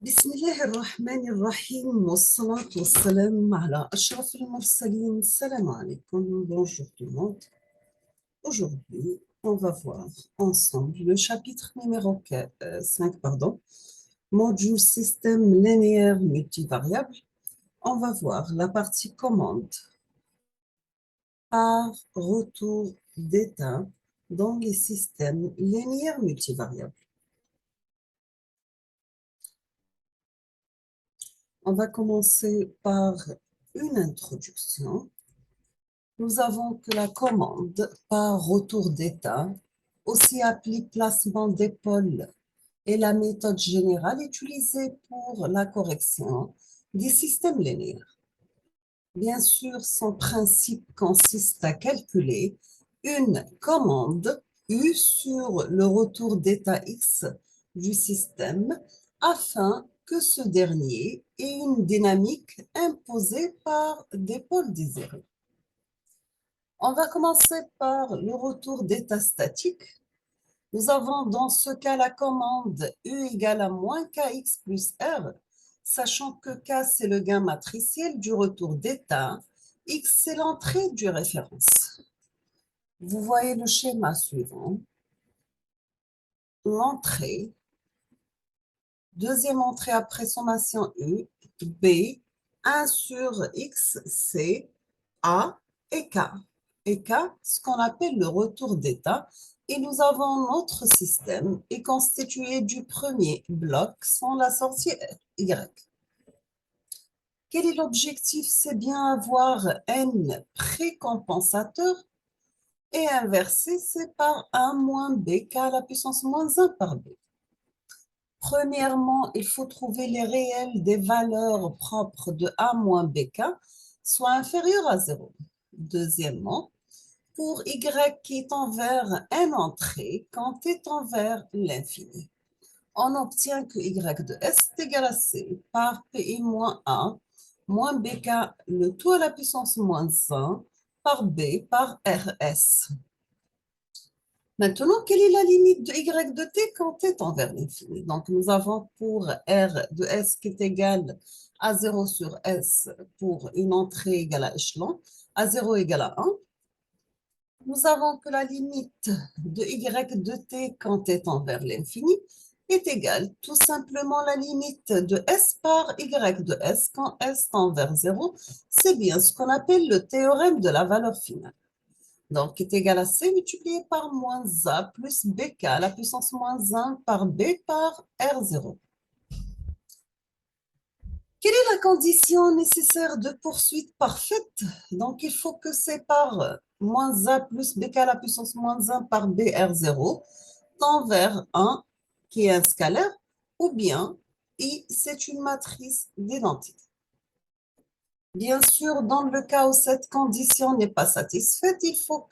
بسم الله الرحمن الرحيم والصلاة والسلام على أشرف المرسلين. السلام عليكم. Bonjour tout le monde. Aujourd'hui, on va voir ensemble le chapitre numéro 5, module système linéaire multivariable. On va voir la partie commande par retour d'état dans les systèmes linéaires multivariables. On va commencer par une introduction. Nous avons que la commande par retour d'état, aussi appelée placement d'épaule, est la méthode générale utilisée pour la correction des systèmes linéaires. Bien sûr, son principe consiste à calculer une commande U sur le retour d'état X du système afin que ce dernier ait une dynamique imposée par des pôles désirés. On va commencer par le retour d'état statique. Nous avons dans ce cas la commande U égale à moins KX plus R, sachant que K c'est le gain matriciel du retour d'état, X c'est l'entrée du référence. Vous voyez le schéma suivant. L'entrée, deuxième entrée après sommation U, B, 1 sur X, c'est A et K. Et K, ce qu'on appelle le retour d'état. Et nous avons notre système est constitué du premier bloc sans la sortie Y. Quel est l'objectif? C'est bien avoir N précompensateur et inversé, c'est par 1 moins BK à la puissance moins 1 par B. Premièrement, il faut trouver les réels des valeurs propres de A moins BK, soit inférieures à 0. Deuxièmement, pour Y qui est envers n entrée, quand t est envers l'infini, on obtient que Y de S est égal à C par Pi moins A moins BK, le tout à la puissance moins 1 par B par RS. Maintenant, quelle est la limite de Y de t quand t est envers l'infini? Donc, nous avons pour R de S qui est égal à 0 sur S pour une entrée égale à échelon, à 0 égale à 1. Nous avons que la limite de Y de t quand t est envers l'infini est égale tout simplement la limite de S par Y de S quand S tend vers 0. C'est bien ce qu'on appelle le théorème de la valeur finale. Donc, est égal à C multiplié par moins A plus BK à la puissance moins 1 par B par R0. Quelle est la condition nécessaire de poursuite parfaite? Donc, il faut que c'est par moins A plus BK à la puissance moins 1 par B R0 tend vers 1, qui est un scalaire, ou bien I, c'est une matrice d'identité. Bien sûr, dans le cas où cette condition n'est pas satisfaite, il faut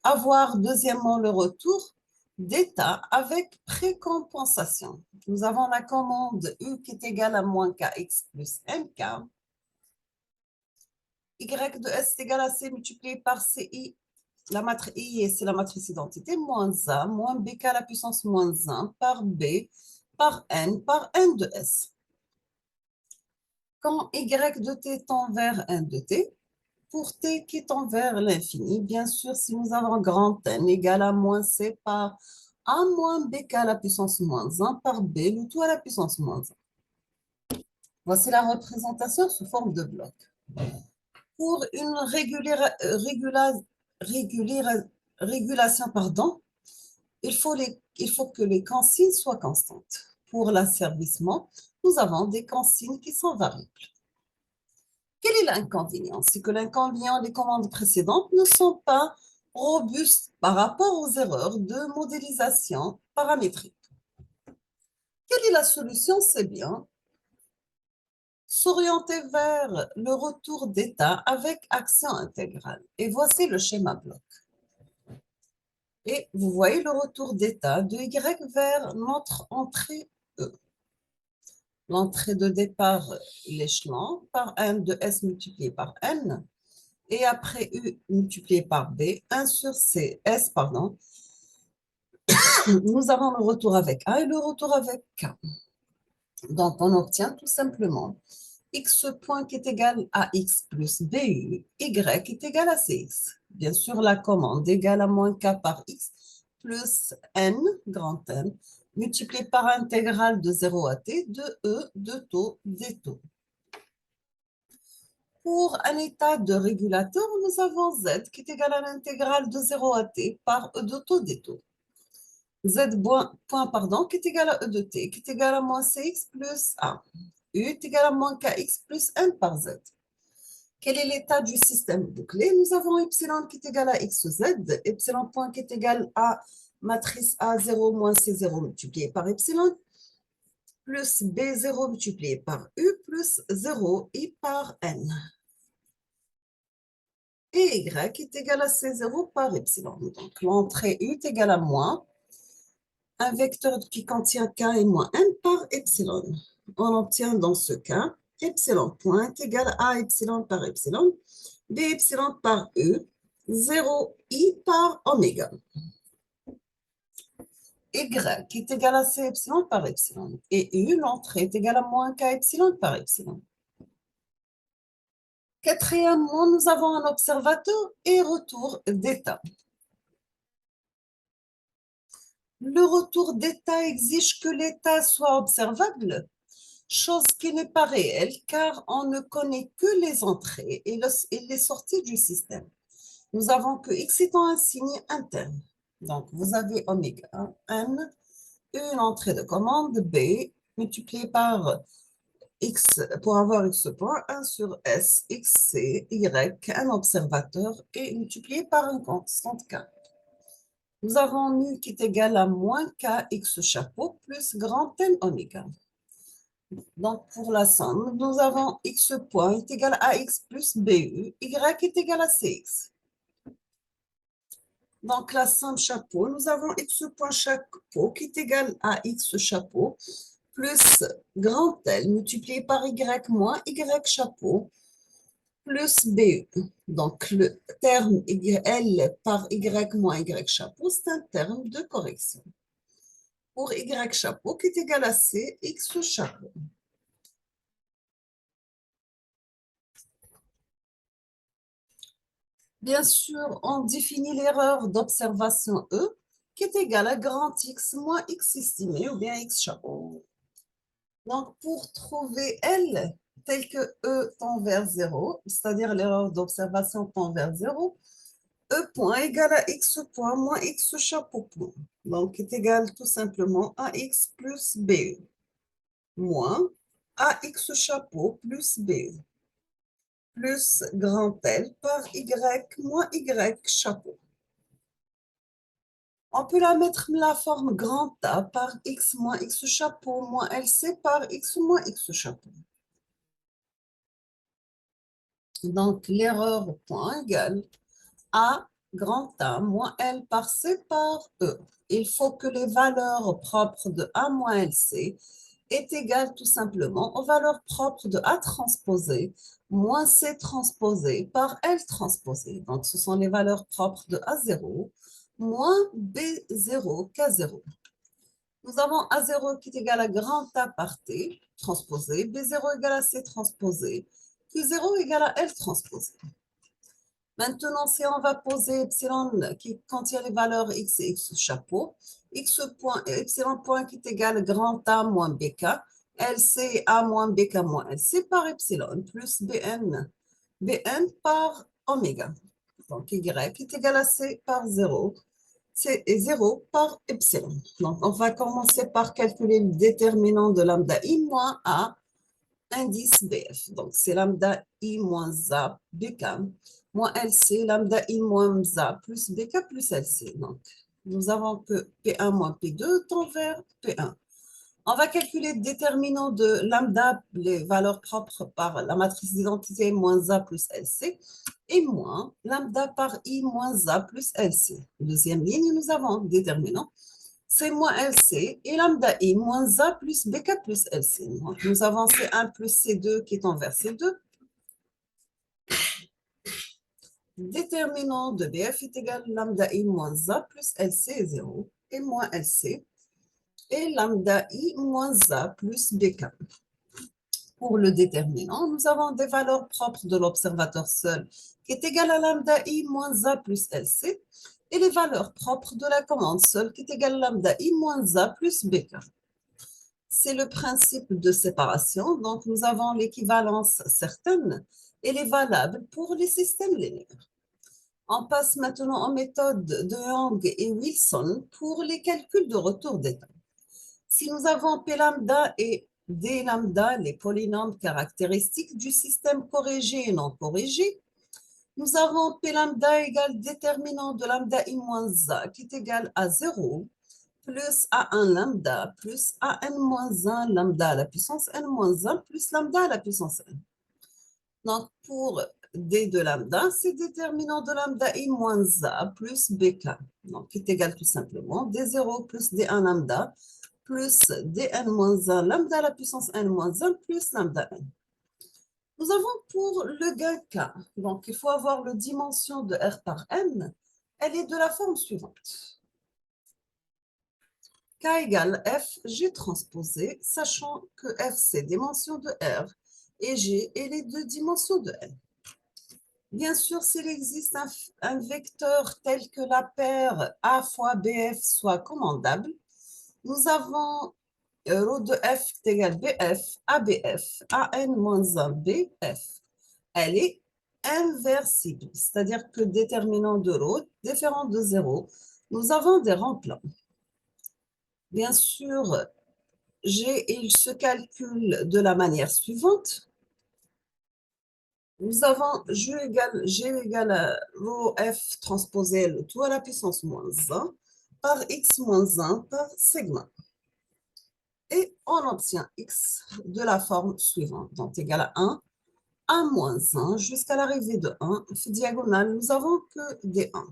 avoir deuxièmement le retour d'état avec précompensation. Nous avons la commande U qui est égale à moins KX plus NK. Y de S est égal à C multiplié par CI. La matrice I, c'est la matrice identité, moins A, moins BK à la puissance moins 1 par B par N de S. Quand Y de T tend vers N de T, pour T qui tend vers l'infini, bien sûr, si nous avons grand N égale à moins C par A moins BK à la puissance moins 1 par B, le tout à la puissance moins 1. Voici la représentation sous forme de bloc. Pour une régulation, il faut que les consignes soient constantes. Pour l'asservissement, nous avons des consignes qui sont variables. Quel est l'inconvénient? C'est que l'inconvénient des commandes précédentes ne sont pas robustes par rapport aux erreurs de modélisation paramétrique. Quelle est la solution? C'est bien s'orienter vers le retour d'état avec action intégrale. Et voici le schéma bloc. Et vous voyez le retour d'état de Y vers notre entrée E. L'entrée de départ, l'échelon, par N de S multiplié par N, et après U multiplié par B, 1 sur S, nous avons le retour avec A et le retour avec K. Donc, on obtient tout simplement x point qui est égal à x plus bu, y est égal à cx. Bien sûr, la commande égale à moins k par x plus n, grand N, multiplié par intégrale de 0 à t de e de taux des taux. Pour un état de régulateur, nous avons z qui est égal à l'intégrale de 0 à t par e de taux des taux. Z point, qui est égal à e de t, qui est égal à moins cx plus 1. U est égal à moins kx plus n par z. Quel est l'état du système bouclé? Nous avons epsilon qui est égal à xz, epsilon point qui est égal à matrice A0 moins C0 multiplié par epsilon, plus B0 multiplié par U plus 0 I par N. Et Y est égal à C0 par epsilon. Donc l'entrée U est égale à moins un vecteur qui contient K et moins N par epsilon. On obtient dans ce cas epsilon point est égal à epsilon par epsilon, B epsilon par U, 0 I par oméga. Y est égal à C epsilon par epsilon. Et U, l'entrée, est égale à moins K epsilon par epsilon. Quatrièmement, nous avons un observateur et retour d'état. Le retour d'état exige que l'état soit observable, chose qui n'est pas réelle car on ne connaît que les entrées et les sorties du système. Nous avons que x étant un signe interne. Donc, vous avez oméga n, une entrée de commande b multipliée par x pour avoir x point, 1 sur s, x, c, y, un observateur et multiplié par un constant k. Nous avons mu qui est égal à moins k x chapeau plus grand N oméga. Donc, pour la somme, nous avons x point est égal à x plus bu, y est égal à cx. Donc, la somme chapeau, nous avons x point chapeau qui est égal à x chapeau plus grand L multiplié par y moins y chapeau plus bu. Donc, le terme L par y moins y chapeau, c'est un terme de correction. Pour y chapeau qui est égal à c, x chapeau. Bien sûr, on définit l'erreur d'observation E qui est égale à grand X moins X estimé ou bien X chapeau. Donc, pour trouver L tel que E tend vers 0, c'est-à-dire l'erreur d'observation tend vers 0, E point égale à X point moins X chapeau point. Donc, est égal tout simplement à X plus BE moins AX chapeau plus BE plus grand L par Y moins Y chapeau. On peut la mettre la forme grand A par X moins X chapeau moins LC par X moins X chapeau. Donc, l'erreur point égale A grand A moins L par C par E. Il faut que les valeurs propres de A moins LC est égale tout simplement aux valeurs propres de A transposé moins C transposé par L transposé. Donc, ce sont les valeurs propres de A0 moins B0 K0. Nous avons A0 qui est égal à grand A par T transposé, B0 égale à C transposé, Q0 égale à L transposé. Maintenant, si on va poser epsilon qui contient les valeurs x et x chapeau, x point, epsilon point qui est égal à grand A moins bk, LC A moins bk moins LC par epsilon plus bn par oméga. Donc, y est égal à c par 0, c est 0 par epsilon. Donc, on va commencer par calculer le déterminant de lambda i moins a indice BF. Donc, c'est lambda I moins A, BK, moins LC, lambda I moins A plus BK plus LC. Donc, nous avons que P1 moins P2 tend vers P1. On va calculer le déterminant de lambda, les valeurs propres par la matrice d'identité moins A plus LC, et moins lambda par I moins A plus LC. Deuxième ligne, nous avons déterminant C moins LC et lambda I moins A plus BK plus LC. Donc, nous avons C1 plus C2 qui est envers C2. Déterminant de BF est égal à lambda I moins A plus LC est 0 et moins LC. et lambda I moins A plus BK. Pour le déterminant, nous avons des valeurs propres de l'observateur seul qui est égal à lambda I moins A plus LC et les valeurs propres de la commande seule qui est égale à lambda I moins A plus BK. C'est le principe de séparation, donc nous avons l'équivalence certaine et elle est valable pour les systèmes linéaires. On passe maintenant aux méthodes de Young et Wilson pour les calculs de retour d'état. Si nous avons P lambda et D lambda, les polynômes caractéristiques du système corrigé et non corrigé, nous avons P lambda égale déterminant de lambda I moins A qui est égal à 0 plus A1 lambda plus AN-1 lambda à la puissance N-1 plus lambda à la puissance N. Donc, pour D de lambda, c'est déterminant de lambda I moins A plus BK. Donc, qui est égal tout simplement D0 plus D1 lambda plus Dn-1 lambda à la puissance N-1 plus lambda N. Nous avons pour le gain K, donc il faut avoir la dimension de R par N, elle est de la forme suivante. K égale F, G transposé, sachant que F c'est dimension de R et G est les deux dimensions de N. Bien sûr, s'il existe un vecteur tel que la paire A fois BF soit commandable, nous avons ρ de F est égal BF, ABF, AN-1 BF. Elle est inversible, c'est-à-dire que déterminant de ρ, différent de 0, nous avons des remplants. Bien sûr, G, il se calcule de la manière suivante. Nous avons G égale à rho F transposé le tout à la puissance moins 1 par X moins 1 par sigma. Et on obtient X de la forme suivante, donc égal à 1 moins 1 jusqu'à l'arrivée de 1. Diagonale, nous avons que des 1.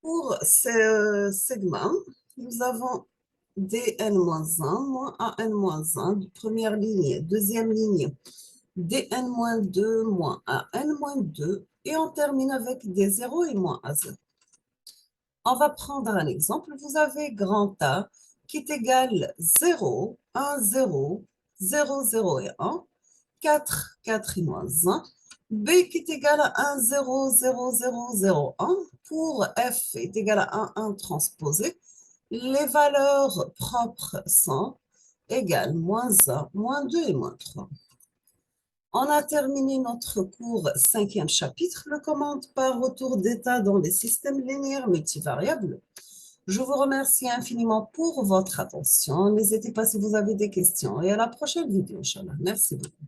Pour ce sigma, nous avons dn-1 moins an-1, première ligne, deuxième ligne, dn-2 moins an-2, et on termine avec d0 et moins a0. On va prendre un exemple. Vous avez grand A qui est égal 0, 1, 0, 0, 0 et 1, 4, 4 et moins 1, B qui est égal à 1, 0, 0, 0, 0, 1. Pour F est égal à 1, 1 transposé. Les valeurs propres sont égales moins 1, moins 2 et moins 3. On a terminé notre cours 5e chapitre, le commande par retour d'état dans les systèmes linéaires multivariables. Je vous remercie infiniment pour votre attention. N'hésitez pas si vous avez des questions et à la prochaine vidéo, Inch'Allah. Merci beaucoup.